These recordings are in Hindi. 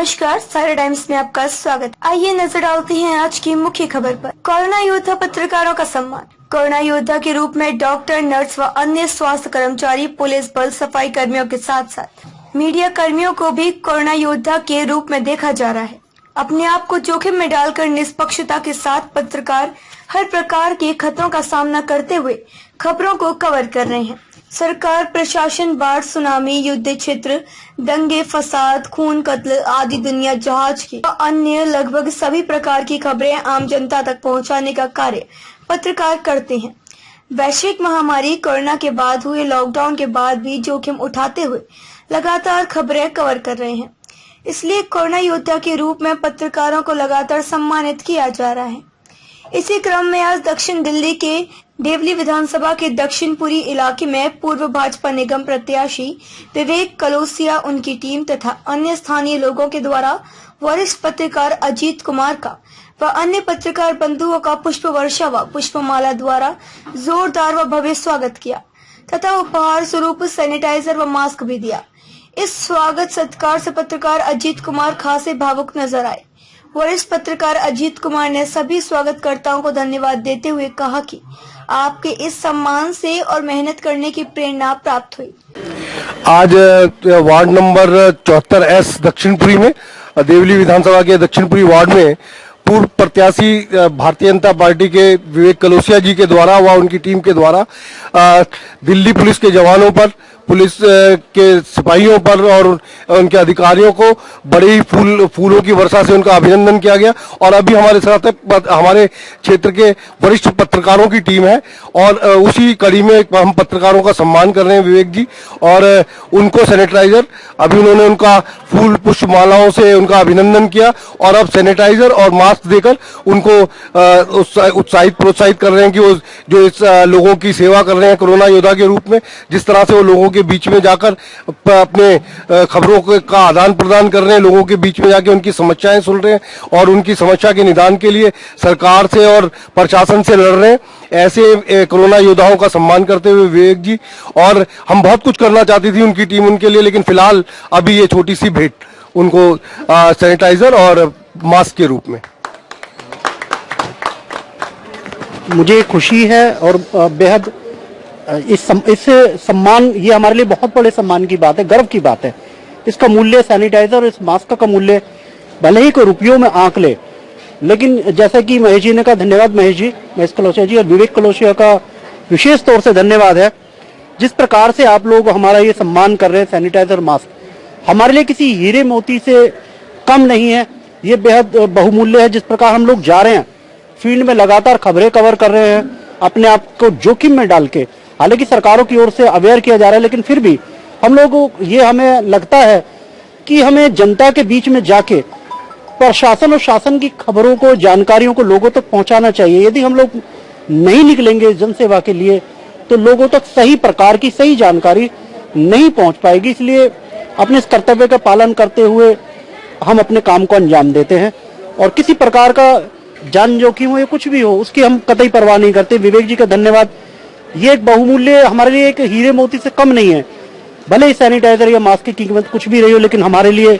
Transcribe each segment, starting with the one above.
नमस्कार, सारा टाइम्स में आपका स्वागत। आइए नजर डालते हैं आज की मुख्य खबर पर। कोरोना योद्धा पत्रकारों का सम्मान। कोरोना योद्धा के रूप में डॉक्टर, नर्स व अन्य स्वास्थ्य कर्मचारी, पुलिस बल, सफाई कर्मियों के साथ साथ मीडिया कर्मियों को भी कोरोना योद्धा के रूप में देखा जा रहा है। अपने आप को जोखिम में डालकर निष्पक्षता के साथ पत्रकार हर प्रकार के खतरों का सामना करते हुए खबरों को कवर कर रहे हैं। सरकार, प्रशासन, बाढ़, सुनामी, युद्ध क्षेत्र, दंगे, फसाद, खून, कत्ल आदि दुनिया जहाज की अन्य लगभग सभी प्रकार की खबरें आम जनता तक पहुंचाने का कार्य पत्रकार करते हैं। वैश्विक महामारी कोरोना के बाद हुए लॉकडाउन के बाद भी जोखिम उठाते हुए लगातार खबरें कवर कर रहे हैं। इसलिए कोरोना योद्धा के रूप में पत्रकारों को लगातार सम्मानित किया जा रहा है। इसी क्रम में आज दक्षिण दिल्ली के देवली विधानसभा के दक्षिणपुरी इलाके में पूर्व भाजपा निगम प्रत्याशी विवेक कलोसिया, उनकी टीम तथा अन्य स्थानीय लोगों के द्वारा वरिष्ठ पत्रकार अजीत कुमार का व अन्य पत्रकार बंधुओं का पुष्प वर्षा व पुष्पमाला द्वारा जोरदार व भव्य स्वागत किया तथा उपहार स्वरूप सैनिटाइजर व मास्क भी दिया। इस स्वागत सत्कार से पत्रकार अजीत कुमार खासे भावुक नजर आए। वरिष्ठ पत्रकार अजीत कुमार ने सभी स्वागतकर्ताओं को धन्यवाद देते हुए कहा कि आपके इस सम्मान से और मेहनत करने की प्रेरणा प्राप्त हुई। आज वार्ड नंबर 74S दक्षिणपुरी में, देवली विधानसभा के दक्षिणपुरी वार्ड में पूर्व प्रत्याशी भारतीय जनता पार्टी के विवेक कलोसिया जी के द्वारा व उनकी टीम के द्वारा दिल्ली पुलिस के जवानों पर, पुलिस के सिपाहियों पर और उनके अधिकारियों को बड़ी फूलों की वर्षा से उनका अभिनंदन किया गया। और अभी हमारे साथ हमारे क्षेत्र के वरिष्ठ पत्रकारों की टीम है और उसी कड़ी में हम पत्रकारों का सम्मान कर रहे हैं विवेक जी, और उनको सैनिटाइजर, अभी उन्होंने उनका फूल पुष्प मालाओं से उनका अभिनंदन किया और अब सैनिटाइजर और मास्क देकर उनको प्रोत्साहित कर रहे हैं कि वो जो इस लोगों की सेवा कर रहे हैं कोरोना योद्धा के रूप में, जिस तरह से वो लोगों के बीच में जाकर अपने खबरों का आदान प्रदान कर रहे हैं, लोगों के बीच में जाके उनकी समस्याएं सुन रहे हैं और उनकी समस्या के निदान के लिए सरकार से और प्रशासन से लड़ रहे हैं। ऐसे कोरोना योद्धाओं का सम्मान करते हुए विवेक जी, और हम बहुत कुछ करना चाहती थी उनकी टीम उनके लिए, लेकिन फिलहाल अभी ये छोटी सी भेंट उनको सैनिटाइजर और मास्क के रूप में। मुझे खुशी है और बेहद इस सम्मान, ये हमारे लिए बहुत बड़े सम्मान की बात है, गर्व की बात है। इसका मूल्य, सैनिटाइजर और इस मास्क का मूल्य भले ही कोई रुपयों में आंक ले, लेकिन जैसा कि महेश जी ने कहा, धन्यवाद महेश कलोसिया जी, और विवेक कलोसिया का विशेष तौर से धन्यवाद है। जिस प्रकार से आप लोग हमारा ये सम्मान कर रहे हैं, सैनिटाइजर, मास्क हमारे लिए किसी हीरे मोती से कम नहीं है, ये बेहद बहुमूल्य है। जिस प्रकार हम लोग जा रहे हैं फील्ड में, लगातार खबरें कवर कर रहे हैं, अपने आप को जोखिम में डाल के, हालांकि सरकारों की ओर से अवेयर किया जा रहा है, लेकिन फिर भी हम लोग, ये हमें लगता है कि हमें जनता के बीच में जाके प्रशासन और शासन की खबरों को, जानकारियों को लोगों तक पहुंचाना चाहिए। यदि हम लोग नहीं निकलेंगे जनसेवा के लिए तो लोगों तक सही प्रकार की सही जानकारी नहीं पहुंच पाएगी। इसलिए अपने इस कर्तव्य का पालन करते हुए हम अपने काम को अंजाम देते हैं और किसी प्रकार का जान जोखिम हो या कुछ भी हो उसकी हम कतई परवाह नहीं करते। विवेक जी का धन्यवाद, ये एक बहुमूल्य, हमारे लिए एक हीरे मोती से कम नहीं है। भले ही सैनिटाइजर या मास्क की कीमत कुछ भी रही हो, लेकिन हमारे लिए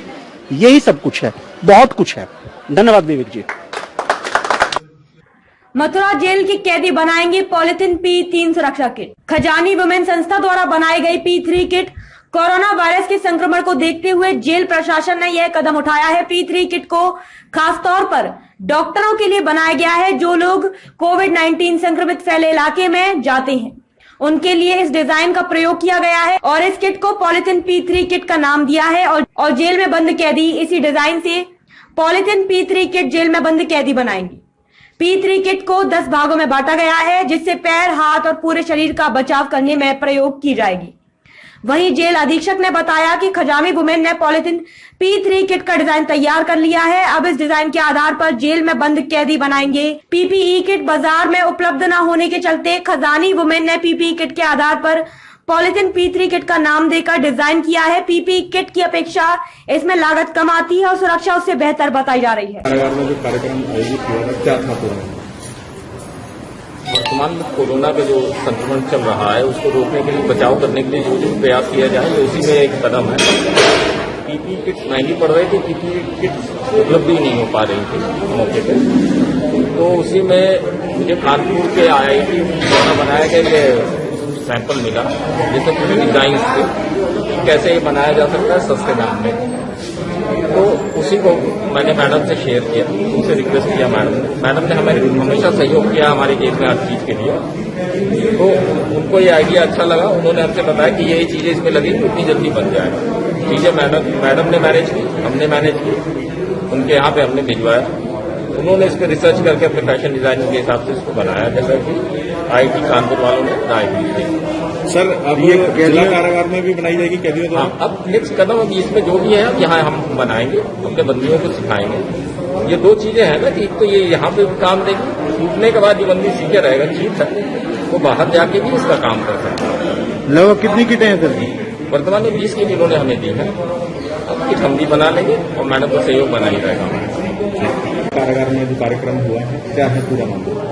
यही सब कुछ है, बहुत कुछ है। धन्यवाद विवेक जी। मथुरा जेल के कैदी बनाएंगे पॉलिथीन P3 सुरक्षा किट। खजानी वुमेन संस्था द्वारा बनाई गई P3 किट। कोरोना वायरस के संक्रमण को देखते हुए जेल प्रशासन ने यह कदम उठाया है। P3 किट को खास तौर पर डॉक्टरों के लिए बनाया गया है जो लोग कोविड-19 संक्रमित फैले इलाके में जाते हैं, उनके लिए इस डिजाइन का प्रयोग किया गया है और इस किट को पॉलिथीन P3 किट का नाम दिया है। और जेल में बंद कैदी इसी डिजाइन से पॉलिथीन P3 किट जेल में बंद कैदी बनाएंगे। P3 किट को 10 भागों में बांटा गया है जिससे पैर, हाथ और पूरे शरीर का बचाव करने में प्रयोग की जाएगी। वहीं जेल अधीक्षक ने बताया कि खजामी वुमेन ने पॉलिथीन P3 किट का डिजाइन तैयार कर लिया है। अब इस डिजाइन के आधार पर जेल में बंद कैदी बनाएंगे। PPE किट बाजार में उपलब्ध न होने के चलते खजानी वुमेन ने PPE किट के आधार पर पॉलिथीन P3 किट का नाम देकर डिजाइन किया है। PPE किट की अपेक्षा इसमें लागत कम आती है और सुरक्षा उससे बेहतर बताई जा रही है। कार्यक्रम आयोजित किया क्या था? वर्तमान में कोरोना का जो संक्रमण चल रहा है उसको रोकने के लिए, बचाव करने के लिए जो प्रयास किया जाए, उसी में एक कदम है। पीपीई किट्स महंगी पड़ रही थी, पीपीई किट्स उपलब्ध ही नहीं हो पा रही थी मौके पे। तो उसी में मुझे कानपुर के IIT द्वारा बनाया गया ये सैंपल मिला, जैसे पूरी डिजाइन थे कैसे ये बनाया जा सकता है सस्ते दाम में। तो उसी को मैंने मैडम से शेयर किया, उनसे रिक्वेस्ट किया मैडम ने हमें हमेशा सहयोग किया हमारे केस में हर चीज के लिए। तो उनको ये आइडिया अच्छा लगा, उन्होंने हमसे बताया कि यही चीजें इसमें लगी तो इतनी जल्दी बन जाएगा। चीजें मैडम ने मैनेज की, हमने मैनेज की, उनके यहाँ पे हमने भिजवाया, उन्होंने इस पर रिसर्च करके अपने फैशन डिजाइनिंग के हिसाब से इसको बनाया, जैसा कि IIT कानपुर वालों ने राय दी थी। सर अब ये जिला कारागार में भी बनाई जाएगी कैदियों द्वारा? हाँ, अब नेक्स्ट कदम अभी इसमें जो भी है अब यहाँ हम बनाएंगे, अपने बंदियों को सिखाएंगे। ये दो चीजें हैं ना कि एक तो ये यहाँ पे भी काम देगी, छूटने के बाद जो बंदी सीखे रहेगा ठीक है, वो बाहर जाके भी इसका काम कर सकता है। लगभग कितनी किटें हैं सर? वर्तमान में 20 किट इन्होंने हमें दी है, अब किट हम भी बना लेंगे और मैडम का सहयोग बना ही रहेगा। कारागार में जो कार्यक्रम हुआ है क्या है पूरा मामला?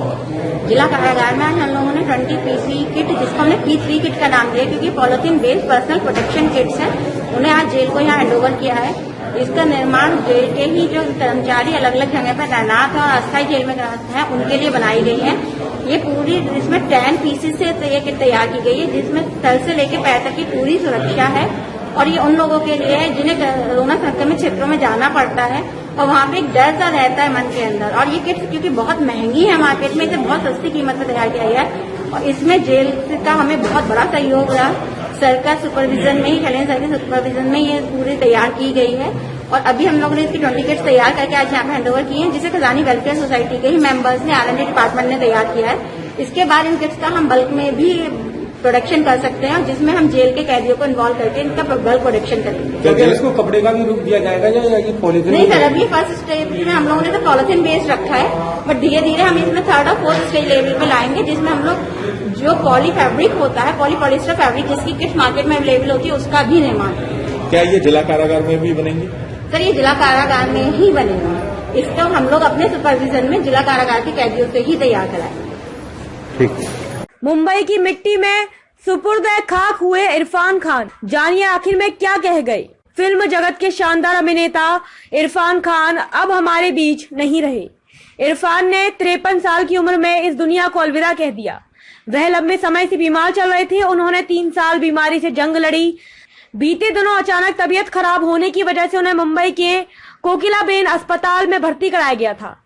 जिला कारागार में आज हम लोगों ने 20 PPE किट, जिसको हमने P3 किट का नाम दिया क्योंकि polythene based personal protection kits हैं, उन्हें आज जेल को यहाँ हैंडओवर किया है। इसका निर्माण जेल के ही जो कर्मचारी अलग अलग जगह पर तैनात है और अस्थायी जेल में हैं उनके लिए बनाई गई है। ये पूरी इसमें 10 पीसेस से ये किट तैयार की गई है, जिसमें सर से लेकर पैर तक की पूरी सुरक्षा है। और ये उन लोगों के लिए है जिन्हें कोरोना संक्रमित क्षेत्रों में जाना पड़ता है और वहाँ पे एक डर सा रहता है मन के अंदर। और ये किट्स क्योंकि बहुत महंगी है मार्केट में, इसे बहुत सस्ती कीमत में तैयार किया गया है और इसमें जेल का हमें बहुत बड़ा सहयोग रहा। सर का सुपरविजन में ही, शैलेंद्र सर के सुपरविजन में ये पूरी तैयार की गई है। और अभी हम लोगों ने इसकी 20 किट्स तैयार करके आज यहाँ पे हैंडओवर की है, जिसे खजानी वेलफेयर सोसाइटी के ही मेंबर्स ने R&D डिपार्टमेंट ने तैयार किया है। इसके बाद इन किट्स का हम बल्क में भी प्रोडक्शन कर सकते हैं, जिसमें हम जेल के कैदियों को इन्वॉल्व करके इनका बल्क प्रोडक्शन करेंगे। क्या इसको कपड़े का भी रूप दिया जाएगा या ये पॉलिथीन? नहीं सर, अभी फर्स्ट स्टेज में हम लोगों ने तो पॉलिथीन बेस्ड रखा है, बट धीरे धीरे हम इसमें 3rd और 4th स्टेज लेवल पे लाएंगे, जिसमें हम लोग जो पॉली फैब्रिक होता है, पॉली पॉलिस्टर फैब्रिक जिसकी किट मार्केट में अवेलेबल होती है, उसका भी निर्माण। क्या ये जिला कारागार में भी बनेंगे? सर ये जिला कारागार में ही बनेगा, इसको हम लोग अपने सुपरविजन में जिला कारागार के कैदियों से ही तैयार कराएंगे। ठीक। मुंबई की मिट्टी में सुपुर्द खाक हुए इरफान खान, जानिए आखिर में क्या कह गए। फिल्म जगत के शानदार अभिनेता इरफान खान अब हमारे बीच नहीं रहे। इरफान ने 53 साल की उम्र में इस दुनिया को अलविदा कह दिया। वह लंबे समय से बीमार चल रहे थे, उन्होंने 3 साल बीमारी से जंग लड़ी। बीते दिनों अचानक तबीयत खराब होने की वजह से उन्हें मुंबई के कोकिलाबेन अस्पताल में भर्ती कराया गया था।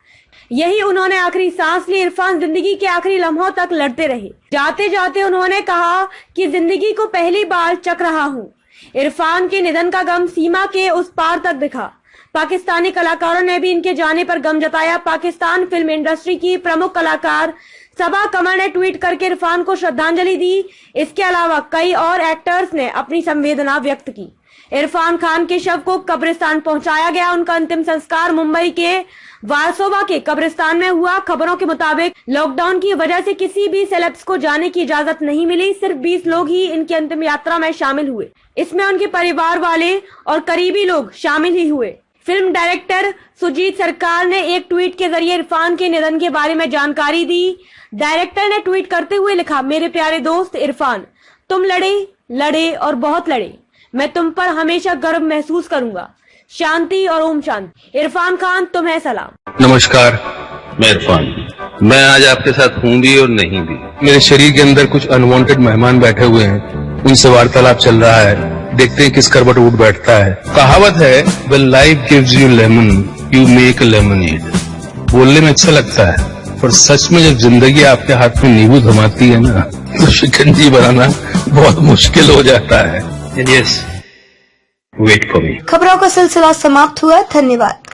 यही उन्होंने आखिरी सांस ली। इरफान जिंदगी के आखिरी लम्हों तक लड़ते रहे। जाते जाते उन्होंने कहा कि जिंदगी को पहली बार चख रहा हूँ। इरफान के निधन का गम सीमा के उस पार तक दिखा। पाकिस्तानी कलाकारों ने भी इनके जाने पर गम जताया। पाकिस्तान फिल्म इंडस्ट्री की प्रमुख कलाकार सबा कमर ने ट्वीट करके इरफान को श्रद्धांजलि दी। इसके अलावा कई और एक्टर्स ने अपनी संवेदना व्यक्त की। इरफान खान के शव को कब्रिस्तान पहुंचाया गया। उनका अंतिम संस्कार मुंबई के वारसोवा के कब्रिस्तान में हुआ। खबरों के मुताबिक लॉकडाउन की वजह से किसी भी सेलेब्स को जाने की इजाजत नहीं मिली। सिर्फ 20 लोग ही इनकी अंतिम यात्रा में शामिल हुए। इसमें उनके परिवार वाले और करीबी लोग शामिल ही हुए। फिल्म डायरेक्टर सुजीत सरकार ने एक ट्वीट के जरिए इरफान के निधन के बारे में जानकारी दी। डायरेक्टर ने ट्वीट करते हुए लिखा, मेरे प्यारे दोस्त इरफान, तुम लड़े और बहुत लड़े। मैं तुम पर हमेशा गर्व महसूस करूंगा। शांति और ओम शांति। इरफान खान, तुम्हें सलाम। नमस्कार, मैं इरफान। मैं आज आपके साथ हूँ भी और नहीं भी। मेरे शरीर के अंदर कुछ अनवांटेड मेहमान बैठे हुए हैं, उनसे वार्तालाप चल रहा है। देखते हैं किस करवट उठ बैठता है। कहावत है, when life gives you lemon, you make a lemonade। बोलने में अच्छा लगता है, पर सच में जब जिंदगी आपके हाथ में नींबू थमाती है ना, तो शिकंजी बनाना बहुत मुश्किल हो जाता है। Yes, wait for me। खबरों का सिलसिला समाप्त हुआ। धन्यवाद।